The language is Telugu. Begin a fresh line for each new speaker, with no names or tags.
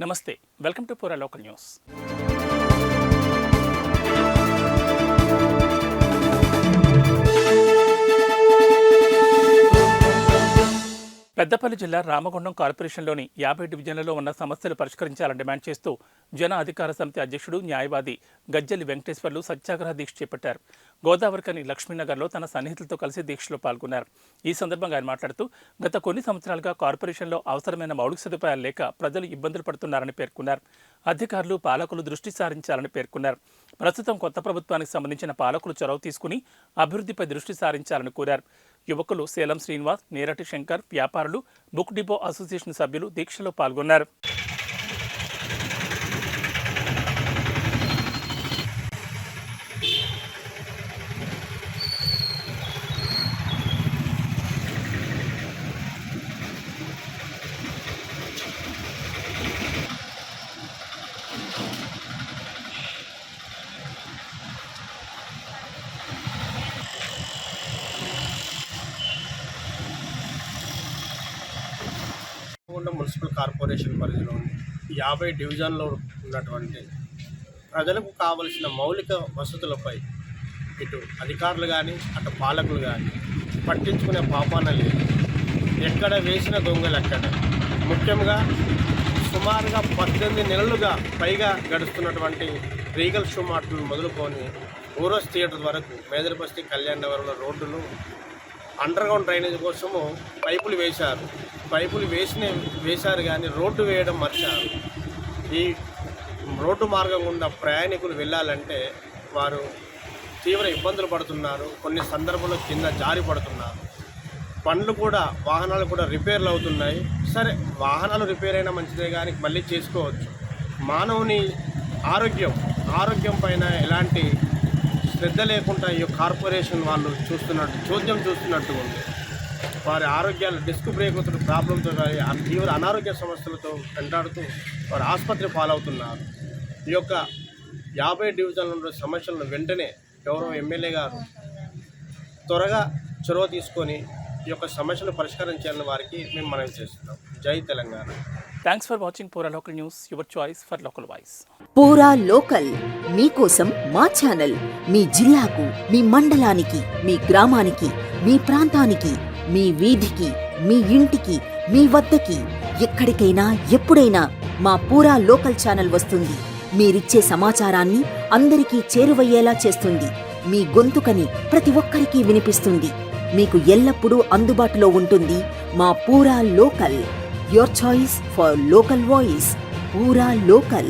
నమస్తే, వెల్కమ్ టు పూరా లోకల్ న్యూస్. పెద్దపల్లి జిల్లా రామగుండం కార్పొరేషన్లోని 50 డివిజన్లలో ఉన్న సమస్యలు పరిష్కరించాలని డిమాండ్ చేస్తూ జన అధికార సమితి అధ్యక్షుడు న్యాయవాది గజ్జెలి వెంకటేశ్వర్లు సత్యాగ్రహ దీక్ష చేపట్టారు. గోదావరికని లక్ష్మీనగర్లో తన సన్నిహితులతో కలిసి దీక్షలో పాల్గొన్నారు. ఈ సందర్భంగా ఆయన మాట్లాడుతూ గత కొన్ని సంవత్సరాలుగా కార్పొరేషన్లో అవసరమైన మౌలిక సదుపాయాలు లేక ప్రజలు ఇబ్బందులు పడుతున్నారని పేర్కొన్నారు. అధికారులు పాలకులు దృష్టి సారించాలని పేర్కొన్నారు. ప్రస్తుతం కొత్త ప్రభుత్వానికి సంబంధించిన పాలకులు చొరవ తీసుకుని అభివృద్ధిపై దృష్టి సారించాలని కోరారు. యువకులు సేలం శ్రీనివాస్, నేరటి శంకర్, వ్యాపారులు, బుక్ డిపో అసోసియేషన్ సభ్యులు దీక్షలో పాల్గొన్నారు.
మున్సిపల్ కార్పొరేషన్ పరిధిలో 50 డివిజన్లో ఉన్నటువంటి ప్రజలకు కావలసిన మౌలిక వసతులపై ఇటు అధికారులు కానీ అటు పాలకులు కానీ పట్టించుకునే పాపాన లేదు. ఎక్కడ వేసిన దొంగలు ఎక్కడ. ముఖ్యంగా సుమారుగా 18 నెలలుగా పైగా గడుస్తున్నటువంటి రీగల్ షూ మార్ట్ను మొదలుకొని ఊరోస్ థియేటర్ వరకు మేదరబస్తీ కళ్యాణ నగర్లో రోడ్డును అండర్గ్రౌండ్ డ్రైనేజ్ కోసము పైపులు వేశారు కానీ రోడ్డు వేయడం మర్చారు. ఈ రోడ్డు మార్గం గుండా ప్రయాణికులు వెళ్ళాలంటే వారు తీవ్ర ఇబ్బందులు పడుతున్నారు. కొన్ని సందర్భాల్లో కింద జారి పడుతున్నారు. వాహనాలు కూడా రిపేర్లు అవుతున్నాయి. సరే, వాహనాలు రిపేర్ అయినా మంచిదే కానీ మళ్ళీ చేసుకోవచ్చు. మానవుని ఆరోగ్యం పైన ఎలాంటి శ్రద్ధ లేకుండా ఈ కార్పొరేషన్ వాళ్ళు చోద్యం చూస్తున్నట్టు ఉంది. వారి ఆరోగ్యాలు డిస్క్ బ్రేక్ ప్రాబ్లంతో తీవ్ర అనారోగ్య సమస్యలతో వెంటాడుతూ వారు ఆసుపత్రి పాలవుతున్నారు. ఈ యొక్క 50 డివిజన్ల సమస్యలను వెంటనే గౌరవ ఎమ్మెల్యే గారు త్వరగా చొరవ తీసుకొని ఈ యొక్క సమస్యను పరిష్కరించాలని వారికి మేము మనవి చేస్తున్నాం. జై తెలంగాణ.
థ్యాంక్స్ ఫర్ వాచింగ్ పూరా local news, your choice for local voice.
పూరా లోకల్ మీకోసం మా ఛానల్. మీ జిల్లాకు, మీ మండలానికి, మీ గ్రామానికి, మీ ప్రాంతానికి, మీ వీధికి, మీ ఇంటికి, మీ వద్దకి, ఎక్కడికైనా ఎప్పుడైనా మా పూరా లోకల్ ఛానల్ వస్తుంది. మీరిచ్చే సమాచారాన్ని అందరికీ చేరువయ్యేలా చేస్తుంది. మీ గొంతుకని ప్రతి ఒక్కరికి వినిపిస్తుంది. మీకు ఎల్లప్పుడూ అందుబాటులో ఉంటుంది మా పూరా local. Your choice for local voice. పూరా లోకల్.